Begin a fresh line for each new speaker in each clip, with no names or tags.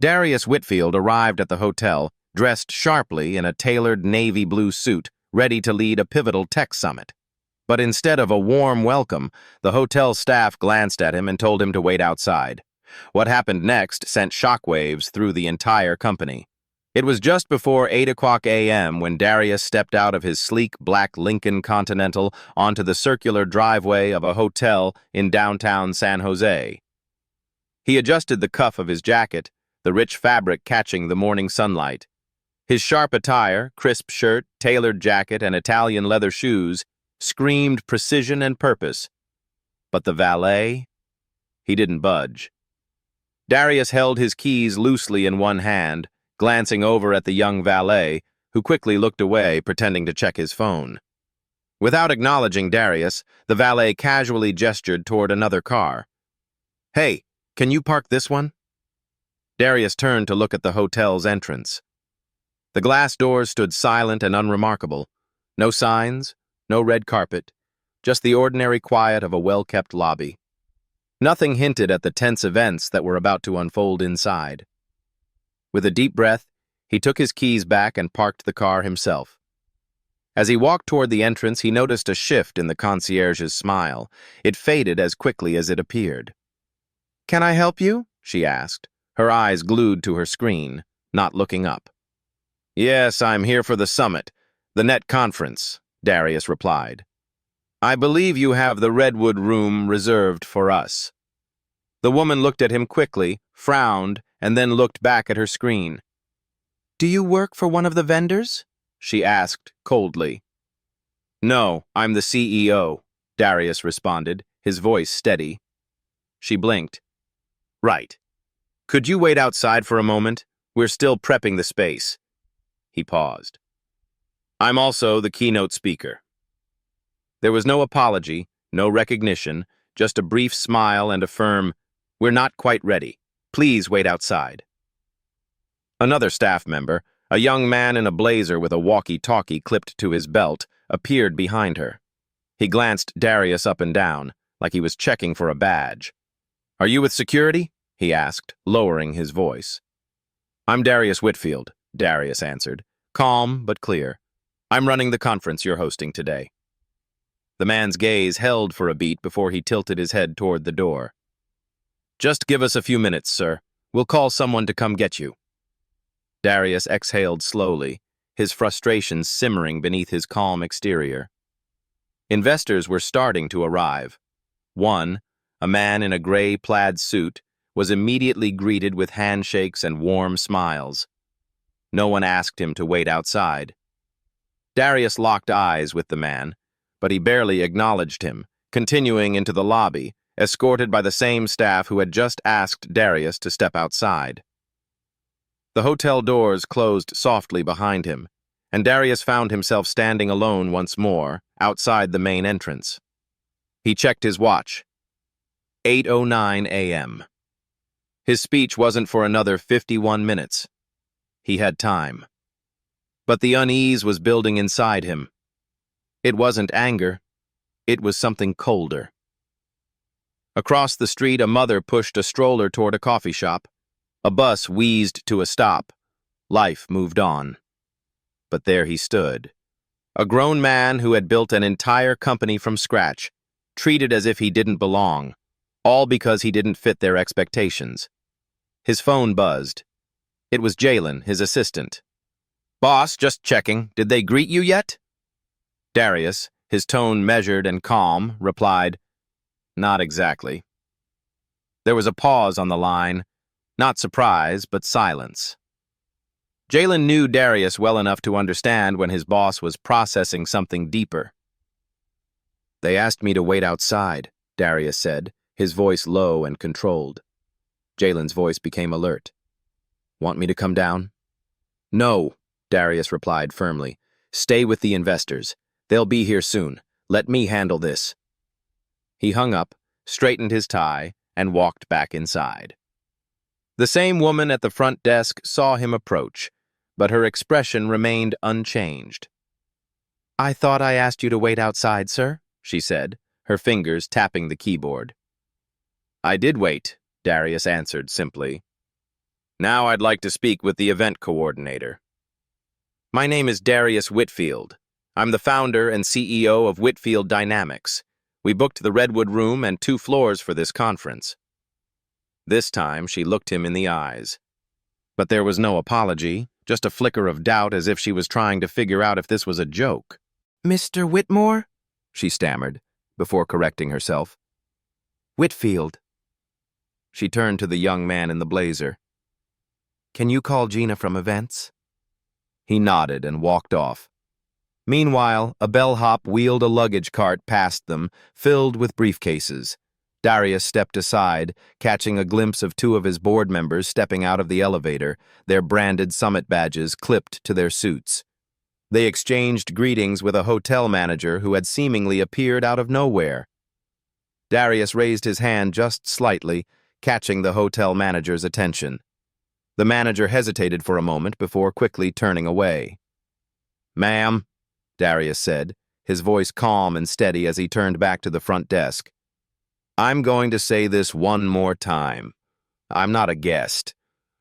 Darius Whitfield arrived at the hotel, dressed sharply in a tailored navy blue suit, ready to lead a pivotal tech summit. But instead of a warm welcome, the hotel staff glanced at him and told him to wait outside. What happened next sent shockwaves through the entire company. It was just before 8 o'clock a.m. when Darius stepped out of his sleek black Lincoln Continental onto the circular driveway of a hotel in downtown San Jose. He adjusted the cuff of his jacket, the rich fabric catching the morning sunlight. His sharp attire, crisp shirt, tailored jacket, and Italian leather shoes screamed precision and purpose. But the valet? He didn't budge. Darius held his keys loosely in one hand, glancing over at the young valet, who quickly looked away, pretending to check his phone. Without acknowledging Darius, the valet casually gestured toward another car. "Hey, can you park this one?" Darius turned to look at the hotel's entrance. The glass doors stood silent and unremarkable. No signs, no red carpet, just the ordinary quiet of a well-kept lobby. Nothing hinted at the tense events that were about to unfold inside. With a deep breath, he took his keys back and parked the car himself. As he walked toward the entrance, he noticed a shift in the concierge's smile. It faded as quickly as it appeared. "Can I help you?" she asked, her eyes glued to her screen, not looking up. "Yes, I'm here for the summit, the net conference," Darius replied. "I believe you have the Redwood room reserved for us." The woman looked at him quickly, frowned, and then looked back at her screen. "Do you work for one of the vendors?" she asked coldly. "No, I'm the CEO," Darius responded, his voice steady. She blinked. "Right. Could you wait outside for a moment? We're still prepping the space." He paused. "I'm also the keynote speaker." There was no apology, no recognition, just a brief smile and a firm, "We're not quite ready. Please wait outside." Another staff member, a young man in a blazer with a walkie-talkie clipped to his belt, appeared behind her. He glanced Darius up and down, like he was checking for a badge. "Are you with security?" he asked, lowering his voice. "I'm Darius Whitfield," Darius answered, calm but clear. "I'm running the conference you're hosting today." The man's gaze held for a beat before he tilted his head toward the door. "Just give us a few minutes, sir. We'll call someone to come get you." Darius exhaled slowly, his frustration simmering beneath his calm exterior. Investors were starting to arrive. One, a man in a gray plaid suit, was immediately greeted with handshakes and warm smiles. No one asked him to wait outside. Darius locked eyes with the man, but he barely acknowledged him, continuing into the lobby, escorted by the same staff who had just asked Darius to step outside. The hotel doors closed softly behind him, and Darius found himself standing alone once more, outside the main entrance. He checked his watch. 8:09 a.m. His speech wasn't for another 51 minutes. He had time. But the unease was building inside him. It wasn't anger. It was something colder. Across the street, a mother pushed a stroller toward a coffee shop. A bus wheezed to a stop. Life moved on. But there he stood. A grown man who had built an entire company from scratch, treated as if he didn't belong, all because he didn't fit their expectations. His phone buzzed. It was Jalen, his assistant. "Boss, just checking. Did they greet you yet?" Darius, his tone measured and calm, replied, "Not exactly." There was a pause on the line, not surprise, but silence. Jalen knew Darius well enough to understand when his boss was processing something deeper. "They asked me to wait outside," Darius said, his voice low and controlled. Jalen's voice became alert. "Want me to come down?" "No," Darius replied firmly. "Stay with the investors. They'll be here soon. Let me handle this." He hung up, straightened his tie, and walked back inside. The same woman at the front desk saw him approach, but her expression remained unchanged. "I thought I asked you to wait outside, sir," she said, her fingers tapping the keyboard. "I did wait," Darius answered simply. Now I'd like to speak with the event coordinator. My name is Darius Whitfield. I'm the founder and CEO of Whitfield Dynamics. We booked the Redwood Room and 2 floors for this conference. This time, she looked him in the eyes. But there was no apology, just a flicker of doubt as if she was trying to figure out if this was a joke. "Mr. Whitmore?" she stammered, before correcting herself. "Whitfield." She turned to the young man in the blazer. "Can you call Gina from events?" He nodded and walked off. Meanwhile, a bellhop wheeled a luggage cart past them, filled with briefcases. Darius stepped aside, catching a glimpse of 2 of his board members stepping out of the elevator, their branded summit badges clipped to their suits. They exchanged greetings with a hotel manager who had seemingly appeared out of nowhere. Darius raised his hand just slightly, catching the hotel manager's attention. The manager hesitated for a moment before quickly turning away. "Ma'am," Darius said, his voice calm and steady as he turned back to the front desk. "I'm going to say this one more time. I'm not a guest.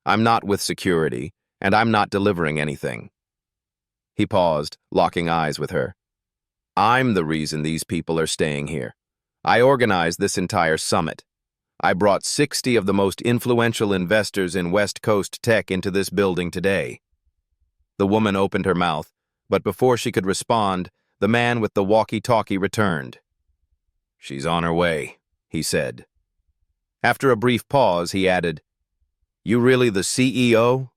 I'm not with security, and I'm not delivering anything." He paused, locking eyes with her. "I'm the reason these people are staying here. I organized this entire summit. I brought 60 of the most influential investors in West Coast tech into this building today." The woman opened her mouth, but before she could respond, the man with the walkie-talkie returned. "She's on her way," he said. After a brief pause, he added, "You really the CEO?"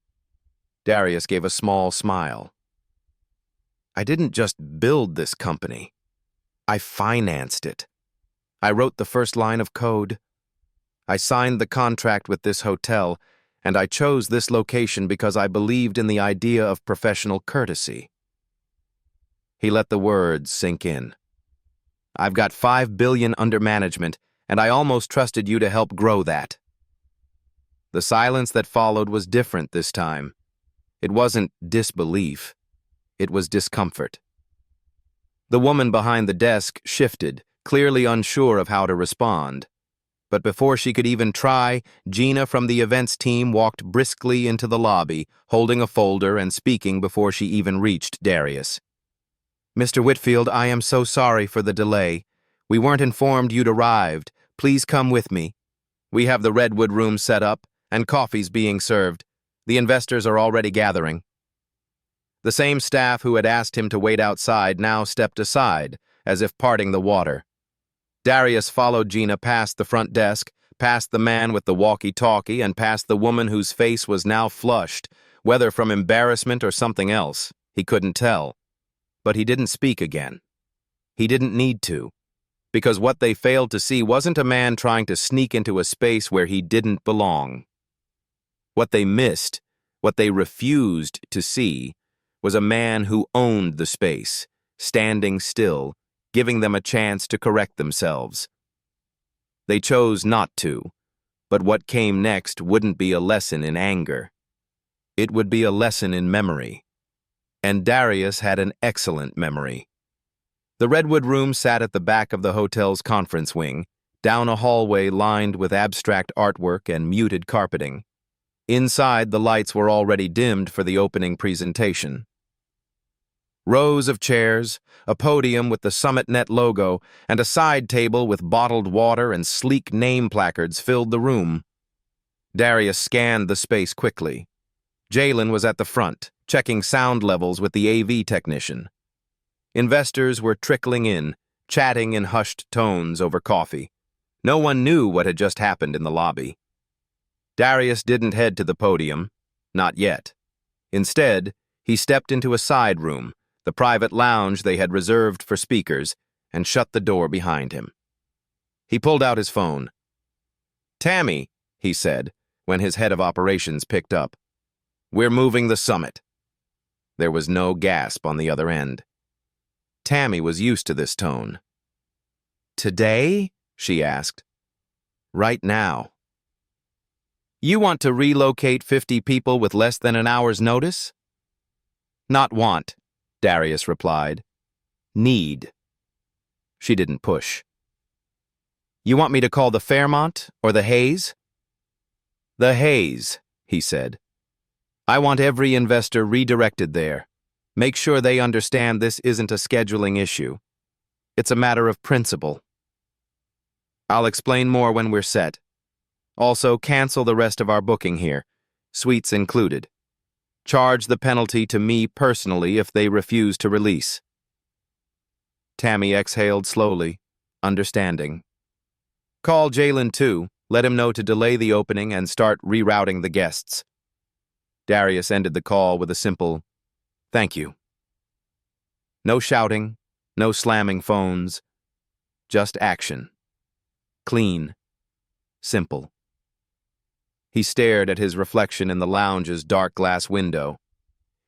Darius gave a small smile. "I didn't just build this company. I financed it. I wrote the first line of code. I signed the contract with this hotel, and I chose this location because I believed in the idea of professional courtesy." He let the words sink in. "I've got $5 billion under management, and I almost trusted you to help grow that." The silence that followed was different this time. It wasn't disbelief. It was discomfort. The woman behind the desk shifted, clearly unsure of how to respond. But before she could even try, Gina from the events team walked briskly into the lobby, holding a folder and speaking before she even reached Darius. "Mr. Whitfield, I am so sorry for the delay. We weren't informed you'd arrived. Please come with me. We have the Redwood Room set up, and coffee's being served. The investors are already gathering." The same staff who had asked him to wait outside now stepped aside, as if parting the water. Darius followed Gina past the front desk, past the man with the walkie-talkie, and past the woman whose face was now flushed, whether from embarrassment or something else. He couldn't tell. But he didn't speak again. He didn't need to, because what they failed to see wasn't a man trying to sneak into a space where he didn't belong. What they missed, what they refused to see, was a man who owned the space, standing still, giving them a chance to correct themselves. They chose not to, but what came next wouldn't be a lesson in anger. It would be a lesson in memory. And Darius had an excellent memory. The Redwood Room sat at the back of the hotel's conference wing, down a hallway lined with abstract artwork and muted carpeting. Inside, the lights were already dimmed for the opening presentation. Rows of chairs, a podium with the SummitNet logo, and a side table with bottled water and sleek name placards filled the room. Darius scanned the space quickly. Jalen was at the front, checking sound levels with the AV technician. Investors were trickling in, chatting in hushed tones over coffee. No one knew what had just happened in the lobby. Darius didn't head to the podium, not yet. Instead, he stepped into a side room, the private lounge they had reserved for speakers, and shut the door behind him. He pulled out his phone. "Tammy," he said, when his head of operations picked up. "We're moving the summit." There was no gasp on the other end. Tammy was used to this tone. "Today?" she asked. "Right now." "You want to relocate 50 people with less than an hour's notice?" "Not want," Darius replied. "Need." She didn't push. "You want me to call the Fairmont or the Hayes?" "The Hayes," he said. I want every investor redirected there. Make sure they understand this isn't a scheduling issue. It's a matter of principle. I'll explain more when we're set. Also, cancel the rest of our booking here, suites included. Charge the penalty to me personally if they refuse to release. Tammy exhaled slowly, understanding. Call Jalen too. Let him know to delay the opening and start rerouting the guests. Darius ended the call with a simple, "Thank you." No shouting, no slamming phones, just action. Clean, simple. He stared at his reflection in the lounge's dark glass window.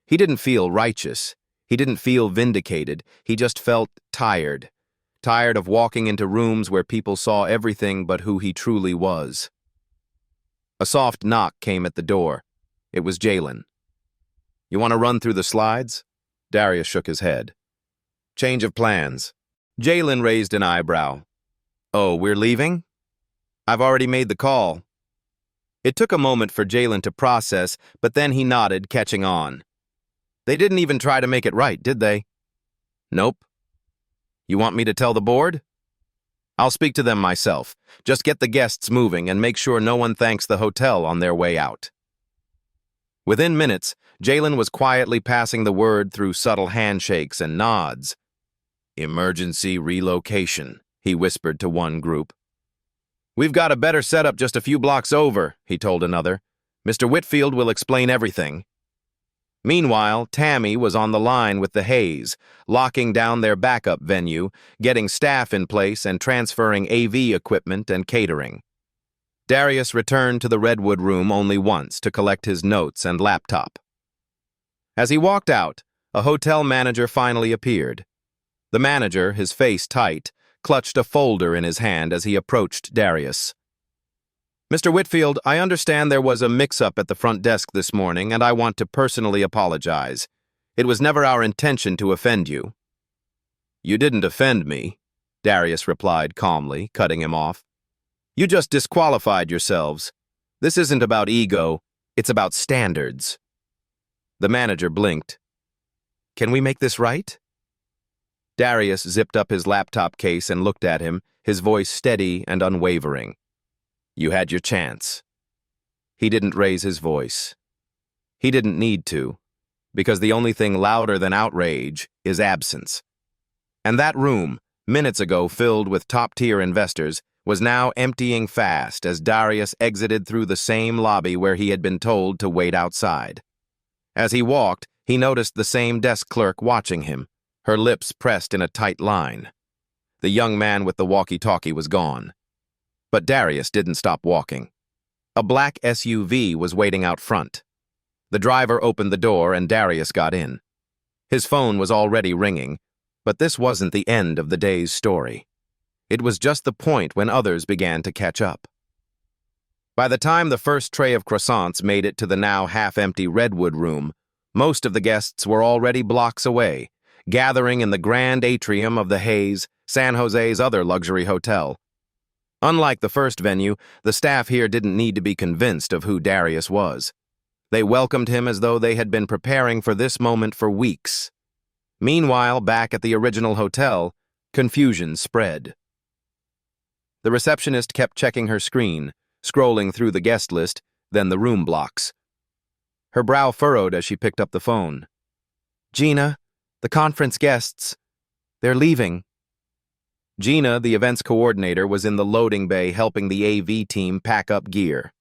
He didn't feel righteous. He didn't feel vindicated. He just felt tired. Tired of walking into rooms where people saw everything but who he truly was. A soft knock came at the door. It was Jalen. You want to run through the slides? Darius shook his head. Change of plans. Jalen raised an eyebrow. Oh, we're leaving? I've already made the call. It took a moment for Jalen to process, but then he nodded, catching on. They didn't even try to make it right, did they? Nope. You want me to tell the board? I'll speak to them myself. Just get the guests moving and make sure no one thanks the hotel on their way out. Within minutes, Jalen was quietly passing the word through subtle handshakes and nods. Emergency relocation, he whispered to one group. We've got a better setup just a few blocks over, he told another. Mr. Whitfield will explain everything. Meanwhile, Tammy was on the line with the Hayes, locking down their backup venue, getting staff in place and transferring AV equipment and catering. Darius returned to the Redwood room only once to collect his notes and laptop. As he walked out, a hotel manager finally appeared. The manager, his face tight, clutched a folder in his hand as he approached Darius. Mr. Whitfield, I understand there was a mix-up at the front desk this morning, and I want to personally apologize. It was never our intention to offend you. You didn't offend me, Darius replied calmly, cutting him off. You just disqualified yourselves. This isn't about ego, it's about standards. The manager blinked. Can we make this right? Darius zipped up his laptop case and looked at him, his voice steady and unwavering. You had your chance. He didn't raise his voice. He didn't need to, because the only thing louder than outrage is absence. And that room, minutes ago filled with top-tier investors, was now emptying fast as Darius exited through the same lobby where he had been told to wait outside. As he walked, he noticed the same desk clerk watching him, her lips pressed in a tight line. The young man with the walkie-talkie was gone. But Darius didn't stop walking. A black SUV was waiting out front. The driver opened the door and Darius got in. His phone was already ringing, but this wasn't the end of the day's story. It was just the point when others began to catch up. By the time the first tray of croissants made it to the now half-empty Redwood room, most of the guests were already blocks away, gathering in the grand atrium of the Hayes, San Jose's other luxury hotel. Unlike the first venue, the staff here didn't need to be convinced of who Darius was. They welcomed him as though they had been preparing for this moment for weeks. Meanwhile, back at the original hotel, confusion spread. The receptionist kept checking her screen, scrolling through the guest list, then the room blocks. Her brow furrowed as she picked up the phone. Gina, the conference guests, they're leaving. Gina, the events coordinator, was in the loading bay helping the AV team pack up gear.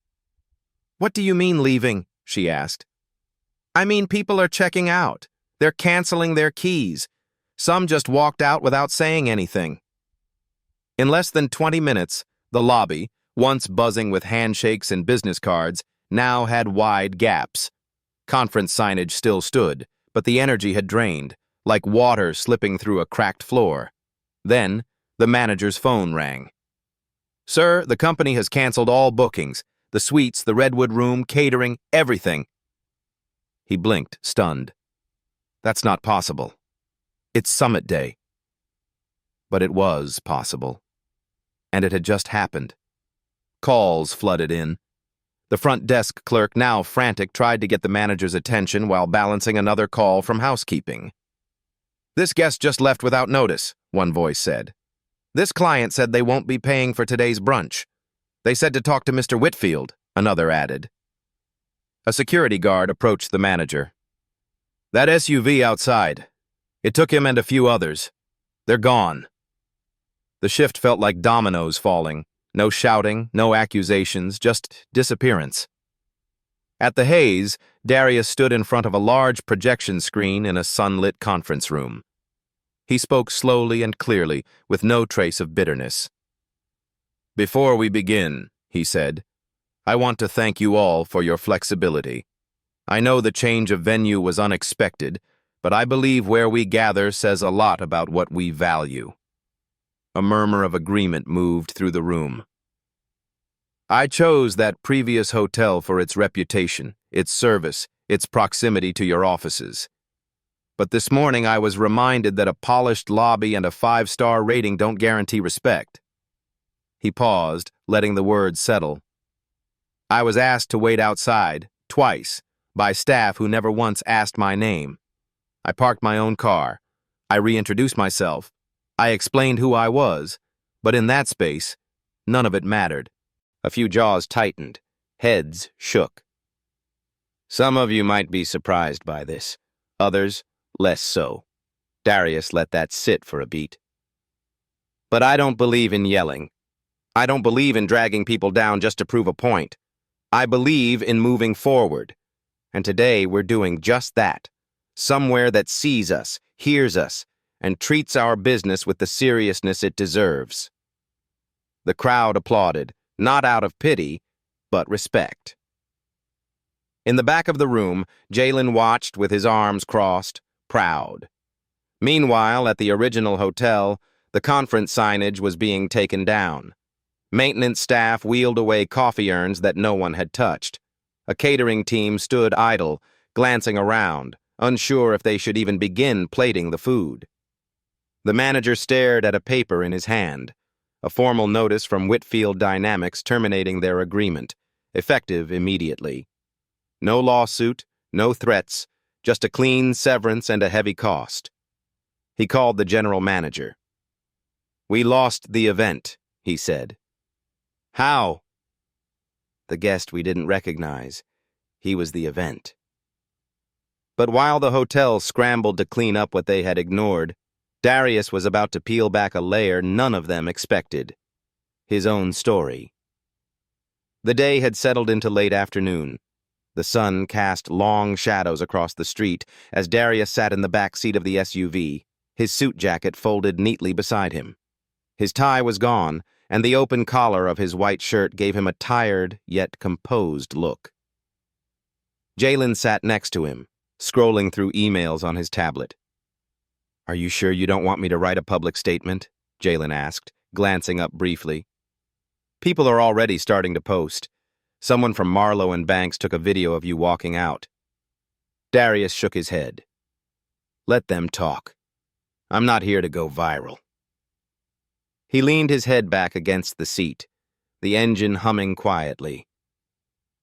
What do you mean leaving? She asked. I mean people are checking out. They're canceling their keys. Some just walked out without saying anything. In less than 20 minutes, the lobby, once buzzing with handshakes and business cards, now had wide gaps. Conference signage still stood, but the energy had drained, like water slipping through a cracked floor. Then, the manager's phone rang. Sir, the company has canceled all bookings. The suites, the Redwood room, catering, everything. He blinked, stunned. That's not possible. It's summit day. But it was possible. And it had just happened. Calls flooded in. The front desk clerk, now frantic, tried to get the manager's attention while balancing another call from housekeeping. "This guest just left without notice," one voice said. "This client said they won't be paying for today's brunch. They said to talk to Mr. Whitfield," another added. A security guard approached the manager. "That SUV outside. It took him and a few others. They're gone." The shift felt like dominoes falling. No shouting, no accusations, just disappearance. At the Hays, Darius stood in front of a large projection screen in a sunlit conference room. He spoke slowly and clearly, with no trace of bitterness. "Before we begin," he said, "I want to thank you all for your flexibility. I know the change of venue was unexpected, but I believe where we gather says a lot about what we value." A murmur of agreement moved through the room. "I chose that previous hotel for its reputation, its service, its proximity to your offices. But this morning I was reminded that a polished lobby and a 5-star rating don't guarantee respect." He paused, letting the words settle. "I was asked to wait outside, twice, by staff who never once asked my name. I parked my own car. I reintroduced myself. I explained who I was, but in that space, none of it mattered." A few jaws tightened, heads shook. "Some of you might be surprised by this, others less so." Darius let that sit for a beat. "But I don't believe in yelling. I don't believe in dragging people down just to prove a point. I believe in moving forward. And today we're doing just that. Somewhere that sees us, hears us, and treats our business with the seriousness it deserves." The crowd applauded, not out of pity, but respect. In the back of the room, Jalen watched with his arms crossed, proud. Meanwhile, at the original hotel, the conference signage was being taken down. Maintenance staff wheeled away coffee urns that no one had touched. A catering team stood idle, glancing around, unsure if they should even begin plating the food. The manager stared at a paper in his hand, a formal notice from Whitfield Dynamics terminating their agreement, effective immediately. No lawsuit, no threats, just a clean severance and a heavy cost. He called the general manager. "We lost the event," he said. "How?" "The guest we didn't recognize. He was the event." But while the hotel scrambled to clean up what they had ignored, Darius was about to peel back a layer none of them expected. His own story. The day had settled into late afternoon. The sun cast long shadows across the street as Darius sat in the back seat of the SUV, his suit jacket folded neatly beside him. His tie was gone, and the open collar of his white shirt gave him a tired yet composed look. Jalen sat next to him, scrolling through emails on his tablet. "Are you sure you don't want me to write a public statement?" Jalen asked, glancing up briefly. "People are already starting to post. Someone from Marlowe and Banks took a video of you walking out." Darius shook his head. "Let them talk. I'm not here to go viral." He leaned his head back against the seat, the engine humming quietly.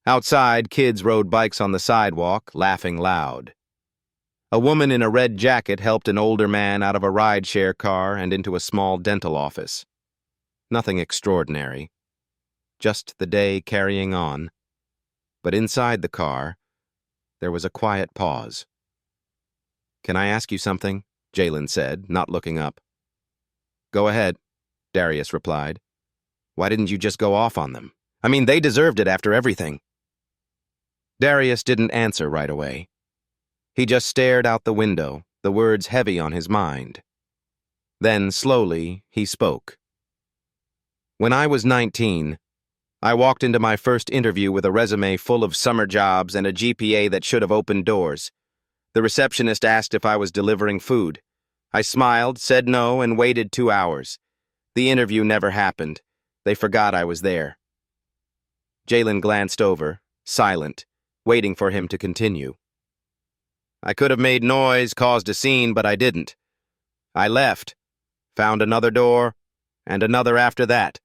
Outside, kids rode bikes on the sidewalk, laughing loud. A woman in a red jacket helped an older man out of a rideshare car and into a small dental office. Nothing extraordinary. Just the day carrying on. But inside the car, there was a quiet pause. "Can I ask you something?" Jalen said, not looking up. "Go ahead," Darius replied. "Why didn't you just go off on them? I mean, they deserved it after everything." Darius didn't answer right away. He just stared out the window, the words heavy on his mind. Then, slowly, he spoke. "When I was 19, I walked into my first interview with a resume full of summer jobs and a GPA that should have opened doors. The receptionist asked if I was delivering food. I smiled, said no, and waited 2 hours. The interview never happened. They forgot I was there." Jalen glanced over, silent, waiting for him to continue. "I could have made noise, caused a scene, but I didn't. I left, found another door, and another after that,"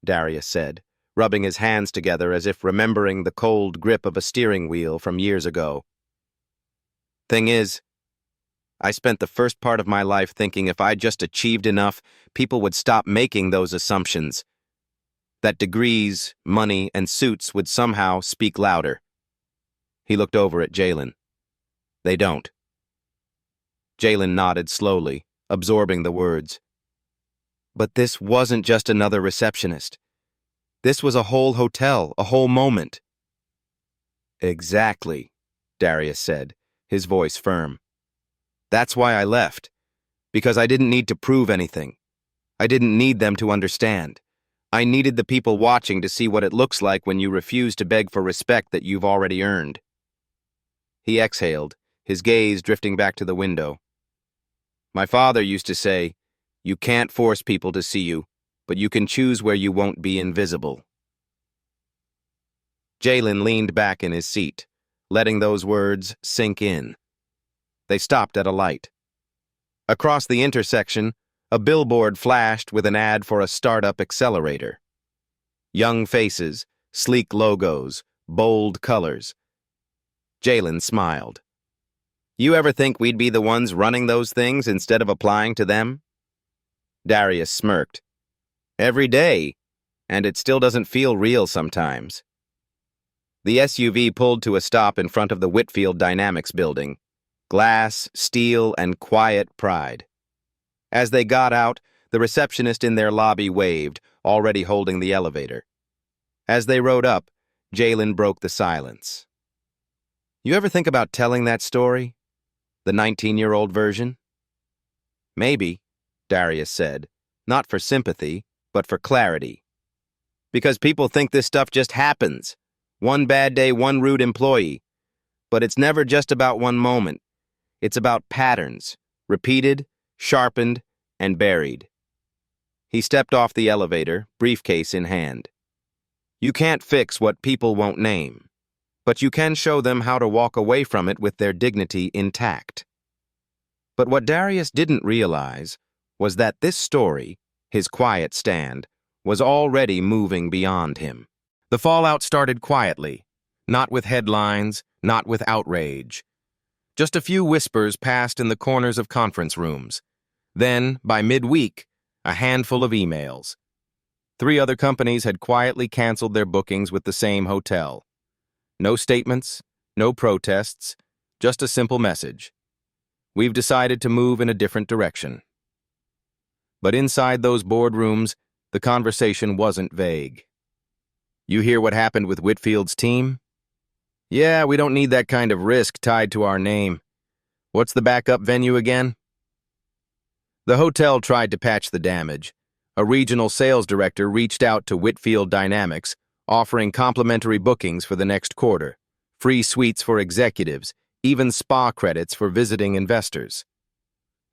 Darius said, rubbing his hands together as if remembering the cold grip of a steering wheel from years ago. Thing is, I spent the first part of my life thinking if I just achieved enough, people would stop making those assumptions. That degrees, money, and suits would somehow speak louder. He looked over at Jalen. They don't. Jalen nodded slowly, absorbing the words. But this wasn't just another receptionist. This was a whole hotel, a whole moment. Exactly, Darius said, his voice firm. That's why I left. Because I didn't need to prove anything. I didn't need them to understand. I needed the people watching to see what it looks like when you refuse to beg for respect that you've already earned. He exhaled, his gaze drifting back to the window. My father used to say, you can't force people to see you, but you can choose where you won't be invisible. Jalen leaned back in his seat, letting those words sink in. They stopped at a light. Across the intersection, a billboard flashed with an ad for a startup accelerator. Young faces, sleek logos, bold colors. Jalen smiled. You ever think we'd be the ones running those things instead of applying to them? Darius smirked. Every day, and it still doesn't feel real sometimes. The SUV pulled to a stop in front of the Whitfield Dynamics building. Glass, steel, and quiet pride. As they got out, the receptionist in their lobby waved, already holding the elevator. As they rode up, Jalen broke the silence. You ever think about telling that story? The 19-year-old version? Maybe, Darius said, not for sympathy, but for clarity. Because people think this stuff just happens. One bad day, one rude employee. But it's never just about one moment. It's about patterns, repeated, sharpened, and buried. He stepped off the elevator, briefcase in hand. You can't fix what people won't name, but you can show them how to walk away from it with their dignity intact. But what Darius didn't realize was that this story, his quiet stand, was already moving beyond him. The fallout started quietly, not with headlines, not with outrage. Just a few whispers passed in the corners of conference rooms. Then, by midweek, a handful of emails. 3 other companies had quietly canceled their bookings with the same hotel. No statements, no protests, just a simple message. We've decided to move in a different direction. But inside those boardrooms, the conversation wasn't vague. You hear what happened with Whitfield's team? Yeah, we don't need that kind of risk tied to our name. What's the backup venue again? The hotel tried to patch the damage. A regional sales director reached out to Whitfield Dynamics, offering complimentary bookings for the next quarter, free suites for executives, even spa credits for visiting investors.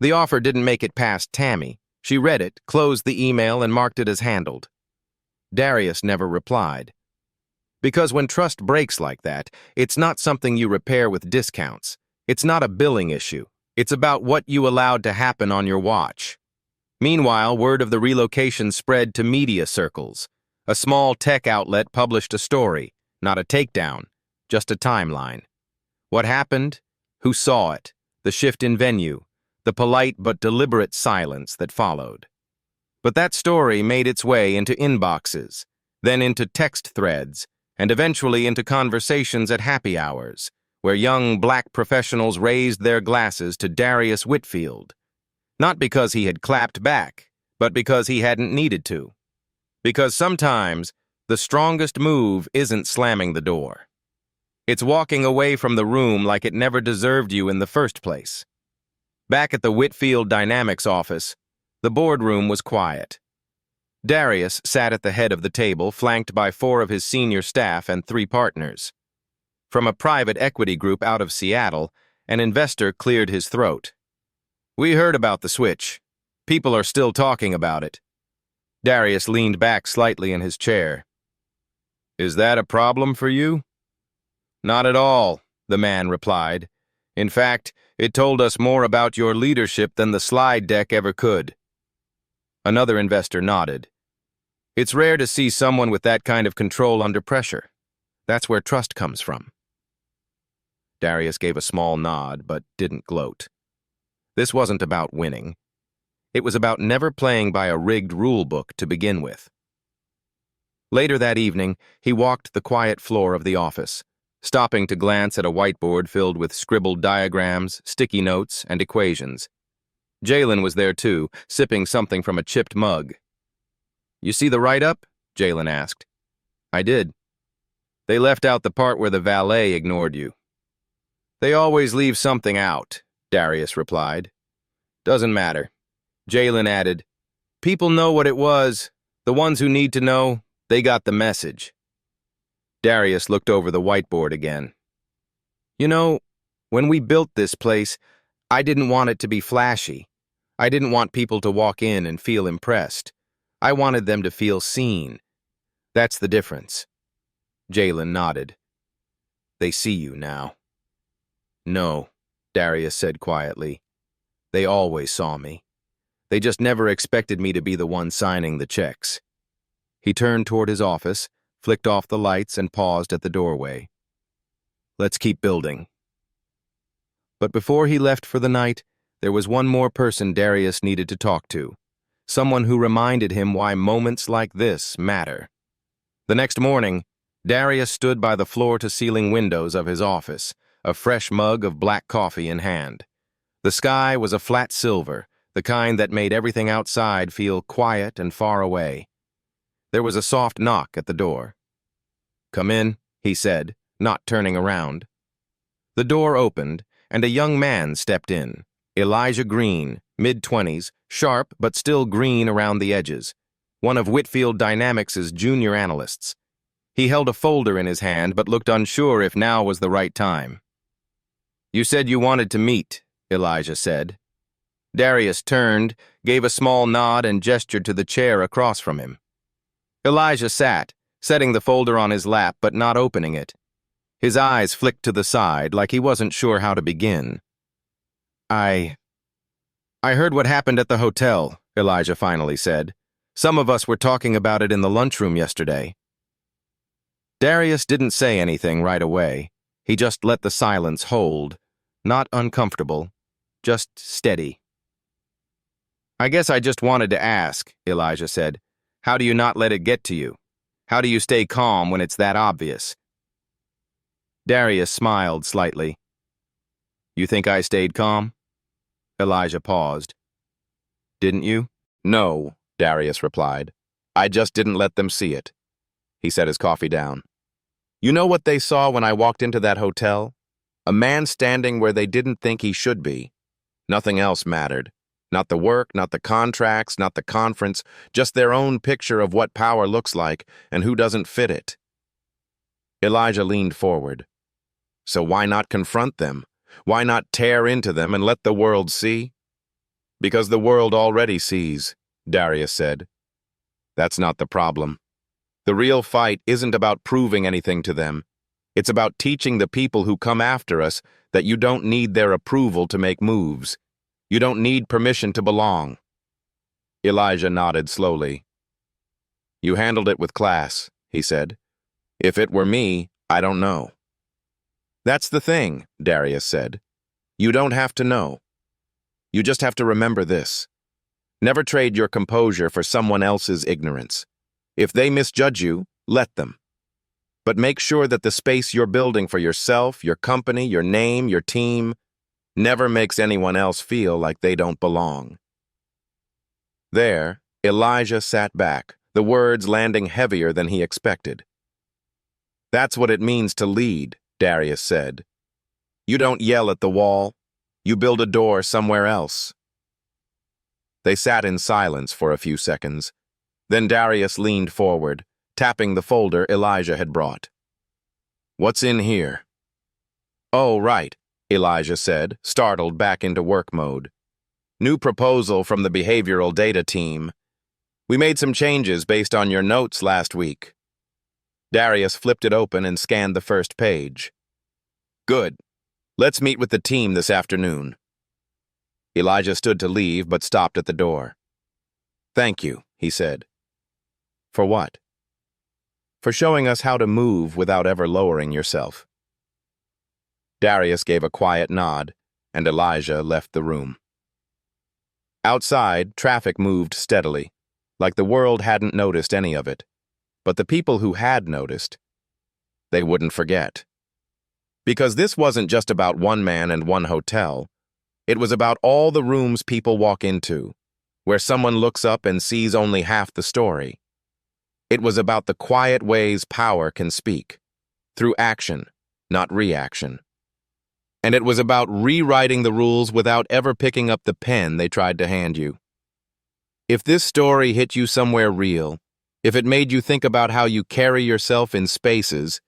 The offer didn't make it past Tammy. She read it, closed the email, and marked it as handled. Darius never replied. Because when trust breaks like that, it's not something you repair with discounts. It's not a billing issue. It's about what you allowed to happen on your watch. Meanwhile, word of the relocation spread to media circles. A small tech outlet published a story, not a takedown, just a timeline. What happened? Who saw it? The shift in venue, the polite but deliberate silence that followed. But that story made its way into inboxes, then into text threads, and eventually into conversations at happy hours, where young black professionals raised their glasses to Darius Whitfield. Not because he had clapped back, but because he hadn't needed to. Because sometimes, the strongest move isn't slamming the door. It's walking away from the room like it never deserved you in the first place. Back at the Whitfield Dynamics office, the boardroom was quiet. Darius sat at the head of the table, flanked by 4 of his senior staff and 3 partners. From a private equity group out of Seattle, an investor cleared his throat. We heard about the switch. People are still talking about it. Darius leaned back slightly in his chair. Is that a problem for you? Not at all, the man replied. In fact, it told us more about your leadership than the slide deck ever could. Another investor nodded. It's rare to see someone with that kind of control under pressure. That's where trust comes from. Darius gave a small nod, but didn't gloat. This wasn't about winning. It was about never playing by a rigged rule book to begin with. Later that evening, he walked the quiet floor of the office, stopping to glance at a whiteboard filled with scribbled diagrams, sticky notes, and equations. Jalen was there too, sipping something from a chipped mug. "You see the write-up?" Jalen asked. "I did. They left out the part where the valet ignored you." "They always leave something out," Darius replied. "Doesn't matter." Jalen added, "People know what it was. The ones who need to know, they got the message." Darius looked over the whiteboard again. "You know, when we built this place, I didn't want it to be flashy. I didn't want people to walk in and feel impressed. I wanted them to feel seen. That's the difference." Jalen nodded. "They see you now." "No," Darius said quietly. "They always saw me. They just never expected me to be the one signing the checks." He turned toward his office, flicked off the lights, and paused at the doorway. "Let's keep building." But before he left for the night, there was one more person Darius needed to talk to, someone who reminded him why moments like this matter. The next morning, Darius stood by the floor-to-ceiling windows of his office, a fresh mug of black coffee in hand. The sky was a flat silver, the kind that made everything outside feel quiet and far away. There was a soft knock at the door. "Come in," he said, not turning around. The door opened, and a young man stepped in. Elijah Green, mid-20s, sharp but still green around the edges, one of Whitfield Dynamics' junior analysts. He held a folder in his hand but looked unsure if now was the right time. "You said you wanted to meet," Elijah said. Darius turned, gave a small nod, and gestured to the chair across from him. Elijah sat, setting the folder on his lap but not opening it. His eyes flicked to the side like he wasn't sure how to begin. I heard what happened at the hotel," Elijah finally said. "Some of us were talking about it in the lunchroom yesterday." Darius didn't say anything right away. He just let the silence hold, not uncomfortable, just steady. "I guess I just wanted to ask," Elijah said. "How do you not let it get to you? How do you stay calm when it's that obvious?" Darius smiled slightly. "You think I stayed calm?" Elijah paused. "Didn't you?" "No," Darius replied. "I just didn't let them see it." He set his coffee down. "You know what they saw when I walked into that hotel? A man standing where they didn't think he should be. Nothing else mattered. Not the work, not the contracts, not the conference, just their own picture of what power looks like and who doesn't fit it." Elijah leaned forward. "So why not confront them? Why not tear into them and let the world see?" "Because the world already sees," Darius said. "That's not the problem. The real fight isn't about proving anything to them. It's about teaching the people who come after us that you don't need their approval to make moves. You don't need permission to belong." Elijah nodded slowly. "You handled it with class," he said. "If it were me, I don't know." "That's the thing," Darius said. "You don't have to know. You just have to remember this. Never trade your composure for someone else's ignorance. If they misjudge you, let them. But make sure that the space you're building for yourself, your company, your name, your team, never makes anyone else feel like they don't belong." There, Elijah sat back, the words landing heavier than he expected. "That's what it means to lead," Darius said. "You don't yell at the wall. You build a door somewhere else." They sat in silence for a few seconds. Then Darius leaned forward, tapping the folder Elijah had brought. "What's in here?" "Oh, right," Elijah said, startled back into work mode. "New proposal from the behavioral data team. We made some changes based on your notes last week." Darius flipped it open and scanned the first page. "Good. Let's meet with the team this afternoon." Elijah stood to leave but stopped at the door. "Thank you," he said. For what? For showing us how to move without ever lowering yourself. Darius gave a quiet nod, and Elijah left the room. Outside, traffic moved steadily, like the world hadn't noticed any of it. But the people who had noticed, they wouldn't forget. Because this wasn't just about one man and one hotel. It was about all the rooms people walk into, where someone looks up and sees only half the story. It was about the quiet ways power can speak, through action, not reaction. And it was about rewriting the rules without ever picking up the pen they tried to hand you. If this story hit you somewhere real, if it made you think about how you carry yourself in spaces,